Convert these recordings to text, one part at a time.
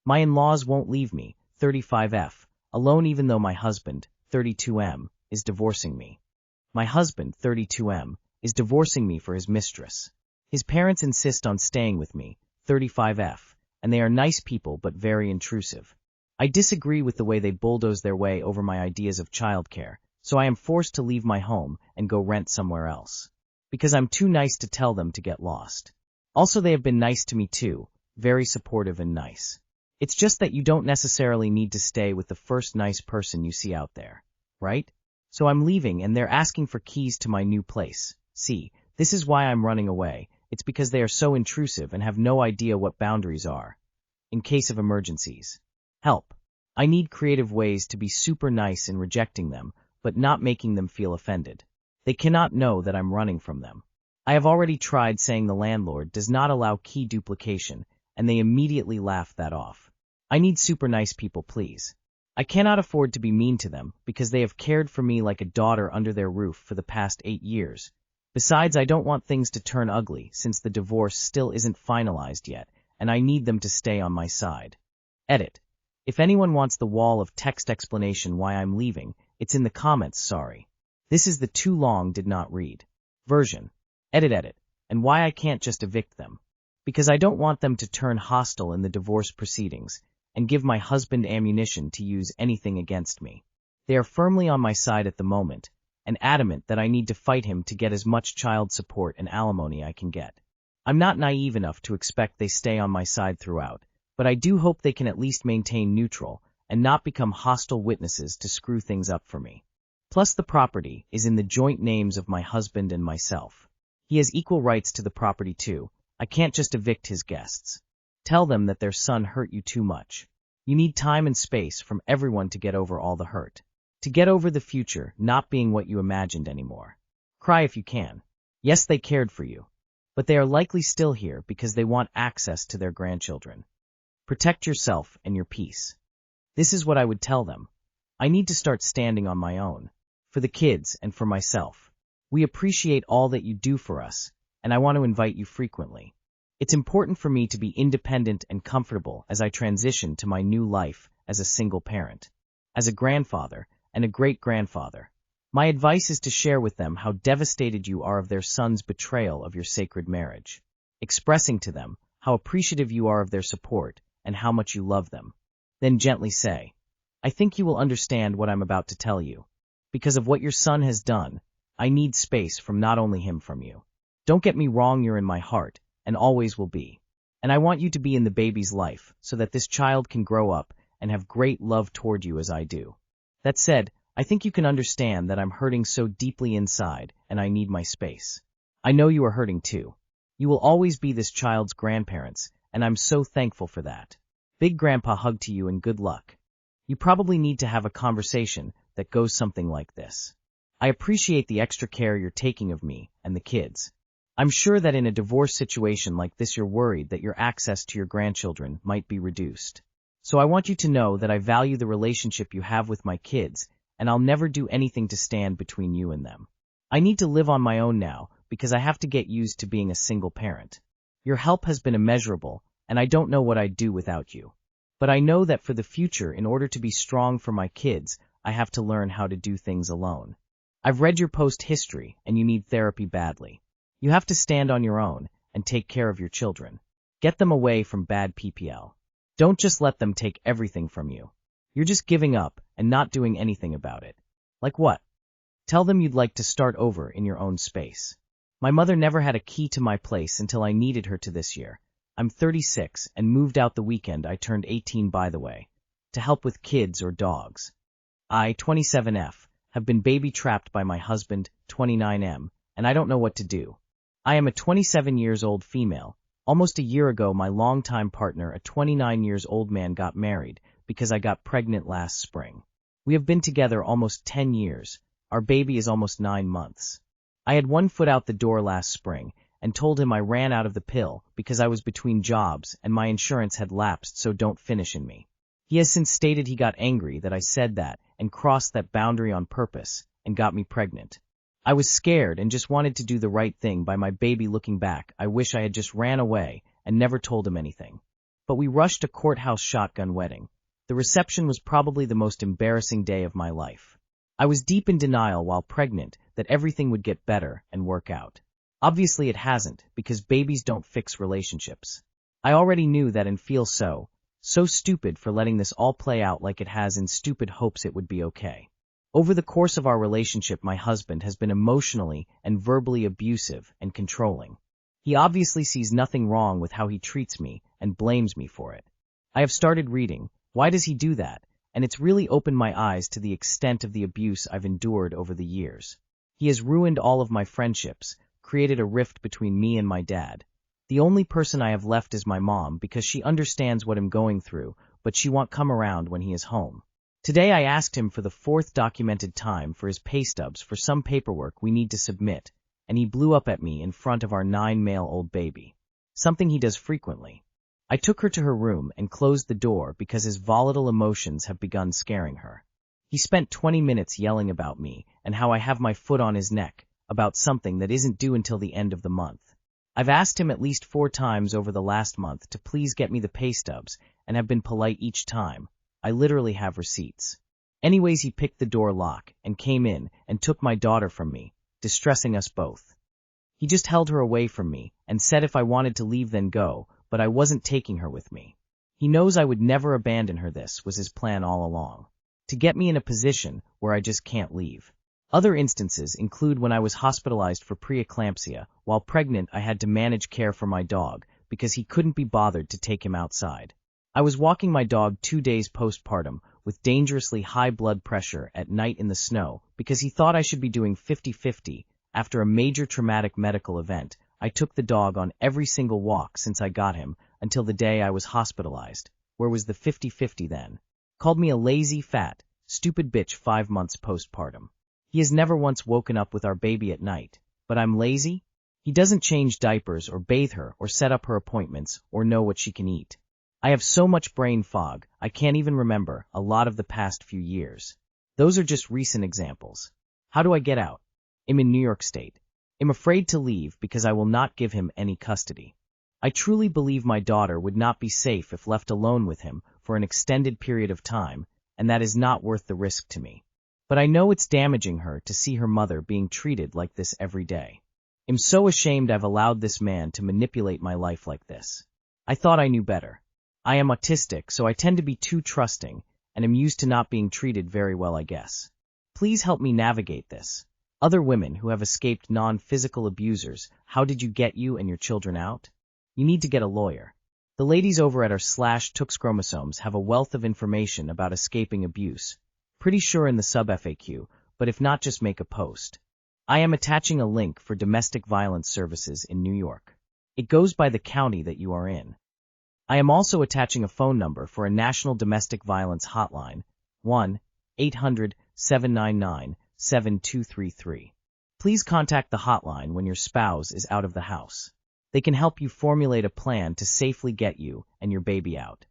My in-laws won't leave me, 35F, alone even though my husband, 32M, is divorcing me. My husband, 32M, is divorcing me for his mistress. His parents insist on staying with me, 35F, and they are nice people but very intrusive. I disagree with the way they bulldoze their way over my ideas of childcare, so I am forced to leave my home and go rent somewhere else. Because I'm too nice to tell them to get lost. Also, they have been nice to me too, very supportive and nice. It's just that you don't necessarily need to stay with the first nice person you see out there, right? So I'm leaving and they're asking for keys to my new place. See, this is why I'm running away. It's because they are so intrusive and have no idea what boundaries are. In case of emergencies. Help. I need creative ways to be super nice in rejecting them, but not making them feel offended. They cannot know that I'm running from them. I have already tried saying the landlord does not allow key duplication, and they immediately laugh that off. I need super nice people, please. I cannot afford to be mean to them because they have cared for me like a daughter under their roof for the past 8 years. Besides, I don't want things to turn ugly since the divorce still isn't finalized yet, and I need them to stay on my side. Edit. If anyone wants the wall of text explanation why I'm leaving, it's in the comments, sorry. This is the too long did not read version. Edit. And why I can't just evict them. Because I don't want them to turn hostile in the divorce proceedings and give my husband ammunition to use anything against me. They are firmly on my side at the moment, and adamant that I need to fight him to get as much child support and alimony I can get. I'm not naive enough to expect they stay on my side throughout, but I do hope they can at least maintain neutral and not become hostile witnesses to screw things up for me. Plus, the property is in the joint names of my husband and myself. He has equal rights to the property too. I can't just evict his guests. Tell them that their son hurt you too much. You need time and space from everyone to get over all the hurt. To get over the future not being what you imagined anymore. Cry if you can. Yes, they cared for you. But they are likely still here because they want access to their grandchildren. Protect yourself and your peace. This is what I would tell them. I need to start standing on my own. For the kids and for myself. We appreciate all that you do for us, and I want to invite you frequently. It's important for me to be independent and comfortable as I transition to my new life as a single parent, as a grandfather and a great-grandfather. My advice is to share with them how devastated you are of their son's betrayal of your sacred marriage, expressing to them how appreciative you are of their support and how much you love them. Then gently say, I think you will understand what I'm about to tell you. Because of what your son has done, I need space from not only him from you. Don't get me wrong, you're in my heart, and always will be. And I want you to be in the baby's life so that this child can grow up and have great love toward you as I do. That said, I think you can understand that I'm hurting so deeply inside and I need my space. I know you are hurting too. You will always be this child's grandparents, and I'm so thankful for that. Big Grandpa hug to you and good luck. You probably need to have a conversation that goes something like this. I appreciate the extra care you're taking of me and the kids. I'm sure that in a divorce situation like this you're worried that your access to your grandchildren might be reduced. So I want you to know that I value the relationship you have with my kids, and I'll never do anything to stand between you and them. I need to live on my own now because I have to get used to being a single parent. Your help has been immeasurable, and I don't know what I'd do without you. But I know that for the future, in order to be strong for my kids, I have to learn how to do things alone. I've read your post history, and you need therapy badly. You have to stand on your own and take care of your children. Get them away from bad PPL. Don't just let them take everything from you. You're just giving up and not doing anything about it. Like what? Tell them you'd like to start over in your own space. My mother never had a key to my place until I needed her to this year. I'm 36 and moved out the weekend I turned 18, by the way, to help with kids or dogs. I, 27F, have been baby trapped by my husband, 29M, and I don't know what to do. I am a 27 years old female. Almost a year ago, my longtime partner, a 29 years old man, got married because I got pregnant last spring. We have been together almost 10 years. Our baby is almost 9 months. I had one foot out the door last spring and told him I ran out of the pill because I was between jobs and my insurance had lapsed, so don't finish in me. He has since stated he got angry that I said that and crossed that boundary on purpose and got me pregnant. I was scared and just wanted to do the right thing by my baby. Looking back, I wish I had just ran away and never told him anything. but we rushed a courthouse shotgun wedding. The reception was probably the most embarrassing day of my life. I was deep in denial while pregnant that everything would get better and work out. Obviously it hasn't, because babies don't fix relationships. I already knew that and feel so stupid for letting this all play out like it has in stupid hopes it would be okay. Over the course of our relationship, my husband has been emotionally and verbally abusive and controlling. He obviously sees nothing wrong with how he treats me and blames me for it. I have started reading, Why Does He Do That? And it's really opened my eyes to the extent of the abuse I've endured over the years. He has ruined all of my friendships, created a rift between me and my dad. The only person I have left is my mom because she understands what I'm going through, but she won't come around when he is home. Today I asked him for the 4th documented time for his pay stubs for some paperwork we need to submit, and he blew up at me in front of our 9-month-old baby. Something he does frequently. I took her to her room and closed the door because his volatile emotions have begun scaring her. He spent 20 minutes yelling about me and how I have my foot on his neck, about something that isn't due until the end of the month. I've asked him at least 4 times over the last month to please get me the pay stubs and have been polite each time. I literally have receipts. Anyways, he picked the door lock and came in and took my daughter from me, distressing us both. He just held her away from me and said if I wanted to leave then go, but I wasn't taking her with me. He knows I would never abandon her. This was his plan all along. To get me in a position where I just can't leave. Other instances include when I was hospitalized for preeclampsia. While pregnant, I had to manage care for my dog because he couldn't be bothered to take him outside. I was walking my dog 2 days postpartum with dangerously high blood pressure at night in the snow because he thought I should be doing 50-50. After a major traumatic medical event, I took the dog on every single walk since I got him until the day I was hospitalized. Where was the 50-50 then? Called me a lazy, fat, stupid bitch 5 months postpartum. He has never once woken up with our baby at night. But I'm lazy? He doesn't change diapers or bathe her or set up her appointments or know what she can eat. I have so much brain fog, I can't even remember a lot of the past few years. Those are just recent examples. How do I get out? I'm in New York State. I'm afraid to leave because I will not give him any custody. I truly believe my daughter would not be safe if left alone with him for an extended period of time, and that is not worth the risk to me. But I know it's damaging her to see her mother being treated like this every day. I'm so ashamed I've allowed this man to manipulate my life like this. I thought I knew better. I am autistic, so I tend to be too trusting, and am used to not being treated very well, I guess. Please help me navigate this. Other women who have escaped non-physical abusers, how did you get you and your children out? You need to get a lawyer. The ladies over at our /Tux Chromosomes have a wealth of information about escaping abuse. Pretty sure in the sub-FAQ, but if not, just make a post. I am attaching a link for domestic violence services in New York. It goes by the county that you are in. I am also attaching a phone number for a national domestic violence hotline, 1-800-799-7233. Please contact the hotline when your spouse is out of the house. They can help you formulate a plan to safely get you and your baby out.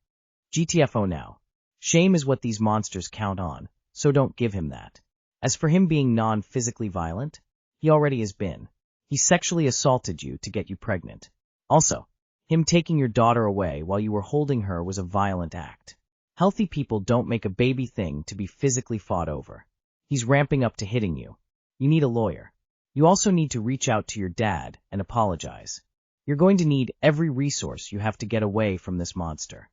GTFO now. Shame is what these monsters count on, so don't give him that. As for him being non-physically violent, he already has been. He sexually assaulted you to get you pregnant. Also, him taking your daughter away while you were holding her was a violent act. Healthy people don't make a baby thing to be physically fought over. He's ramping up to hitting you. You need a lawyer. You also need to reach out to your dad and apologize. You're going to need every resource you have to get away from this monster.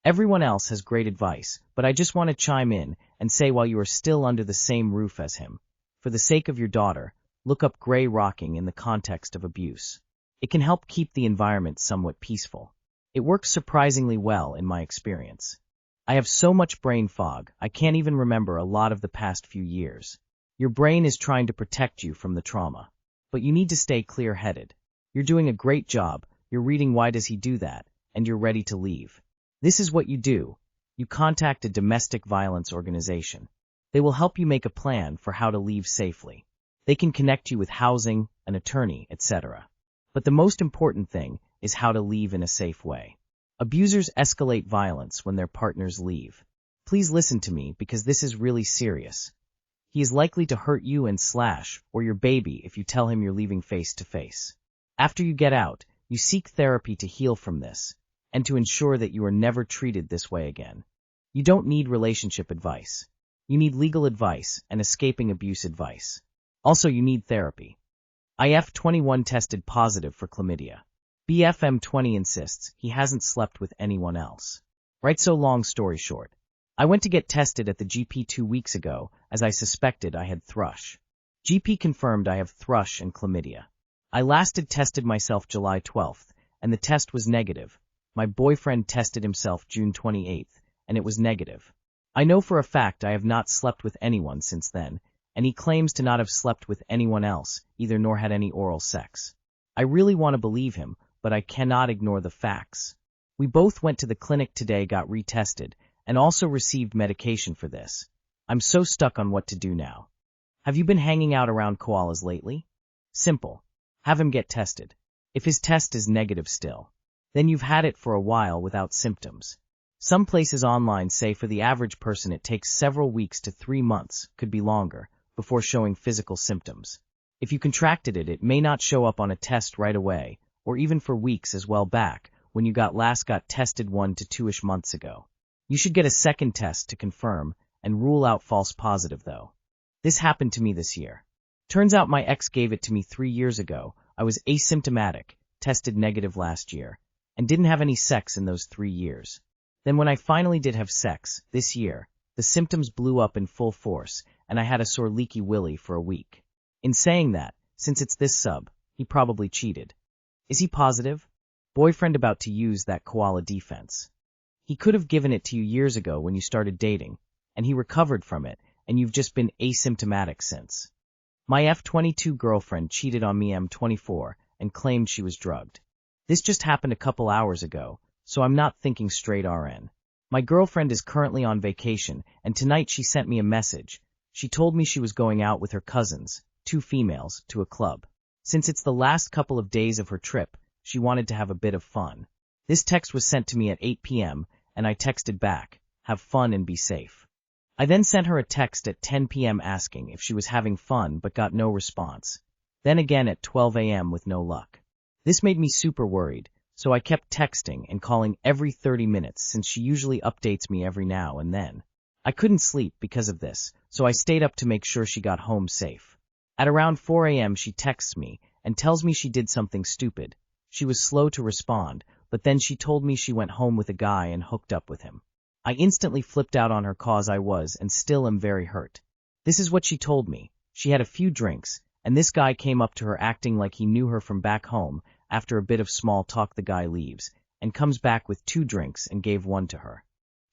Everyone else has great advice, but I just want to chime in and say while you are still under the same roof as him, for the sake of your daughter, look up gray rocking in the context of abuse. It can help keep the environment somewhat peaceful. It works surprisingly well in my experience. I have so much brain fog, I can't even remember a lot of the past few years. Your brain is trying to protect you from the trauma. But you need to stay clear-headed. You're doing a great job, you're reading Why Does He Do That, and you're ready to leave. This is what you do. You contact a domestic violence organization. They will help you make a plan for how to leave safely. They can connect you with housing, an attorney, etc. But the most important thing is how to leave in a safe way. Abusers escalate violence when their partners leave. Please listen to me because this is really serious. He is likely to hurt you and / or your baby if you tell him you're leaving face to face. After you get out, you seek therapy to heal from this, and to ensure that you are never treated this way again. You don't need relationship advice. You need legal advice and escaping abuse advice. Also, you need therapy. IF21 tested positive for chlamydia. BFM20 insists he hasn't slept with anyone else. Right, so long story short. I went to get tested at the GP 2 weeks ago, as I suspected I had thrush. GP confirmed I have thrush and chlamydia. I last tested myself July 12th, and the test was negative. My boyfriend tested himself June 28th, and it was negative. I know for a fact I have not slept with anyone since then, and he claims to not have slept with anyone else, either nor had any oral sex. I really want to believe him, but I cannot ignore the facts. We both went to the clinic today, got retested, and also received medication for this. I'm so stuck on what to do now. Have you been hanging out around koalas lately? Simple. Have him get tested. If his test is negative still, then you've had it for a while without symptoms. Some places online say for the average person it takes several weeks to 3 months, could be longer, before showing physical symptoms. If you contracted it, it may not show up on a test right away, or even for weeks as well back, when you last got tested 1 to 2-ish months ago. You should get a second test to confirm, and rule out false positive though. This happened to me this year. Turns out my ex gave it to me 3 years ago. I was asymptomatic, tested negative last year, and didn't have any sex in those 3 years. Then when I finally did have sex, this year, the symptoms blew up in full force, and I had a sore leaky willy for a week. In saying that, since it's this sub, he probably cheated. Is he positive? Boyfriend about to use that koala defense. He could have given it to you years ago when you started dating, and he recovered from it, and you've just been asymptomatic since. My F22 girlfriend cheated on me M24 and claimed she was drugged. This just happened a couple hours ago, so I'm not thinking straight RN. My girlfriend is currently on vacation, and tonight she sent me a message. She told me she was going out with her cousins, 2 females, to a club. Since it's the last couple of days of her trip, she wanted to have a bit of fun. This text was sent to me at 8 p.m., and I texted back, "Have fun and be safe." I then sent her a text at 10 p.m. asking if she was having fun but got no response. Then again at 12 a.m. with no luck. This made me super worried, so I kept texting and calling every 30 minutes since she usually updates me every now and then. I couldn't sleep because of this, so I stayed up to make sure she got home safe. At around 4 a.m. she texts me and tells me she did something stupid. She was slow to respond, but then she told me she went home with a guy and hooked up with him. I instantly flipped out on her cause I was and still am very hurt. This is what she told me. She had a few drinks, and this guy came up to her acting like he knew her from back home. After a bit of small talk the guy leaves, and comes back with 2 drinks and gave 1 to her.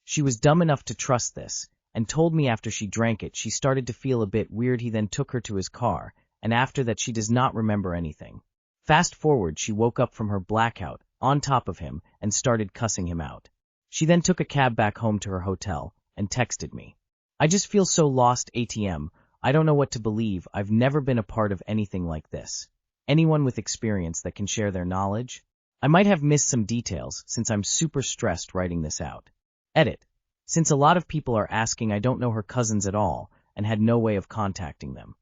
She was dumb enough to trust this, and told me after she drank it she started to feel a bit weird. He then took her to his car, and after that she does not remember anything. Fast forward, she woke up from her blackout, on top of him, and started cussing him out. She then took a cab back home to her hotel, and texted me. I just feel so lost ATM, I don't know what to believe. I've never been a part of anything like this. Anyone with experience that can share their knowledge? I might have missed some details since I'm super stressed writing this out. Edit. Since a lot of people are asking, I don't know her cousins at all and had no way of contacting them.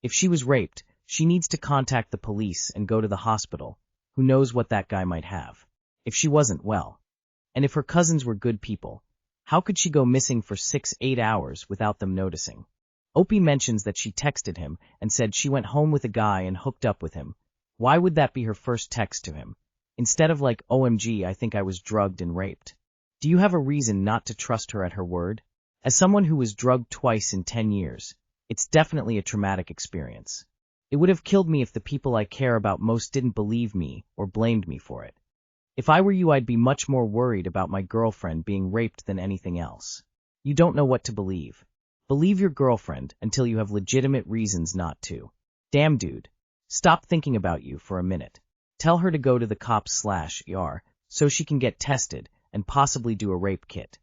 If she was raped, she needs to contact the police and go to the hospital. Who knows what that guy might have. If she wasn't well. And if her cousins were good people, how could she go missing for 6-8 hours without them noticing? Opie mentions that she texted him and said she went home with a guy and hooked up with him. Why would that be her first text to him? Instead of like, OMG, I think I was drugged and raped. Do you have a reason not to trust her at her word? As someone who was drugged twice in 10 years, it's definitely a traumatic experience. It would have killed me if the people I care about most didn't believe me or blamed me for it. If I were you, I'd be much more worried about my girlfriend being raped than anything else. You don't know what to believe. Believe your girlfriend until you have legitimate reasons not to. Damn dude. Stop thinking about you for a minute. Tell her to go to the cops/ER so she can get tested and possibly do a rape kit.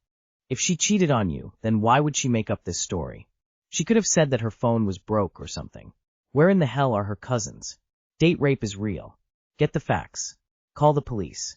If she cheated on you, then why would she make up this story? She could have said that her phone was broke or something. Where in the hell are her cousins? Date rape is real. Get the facts. Call the police.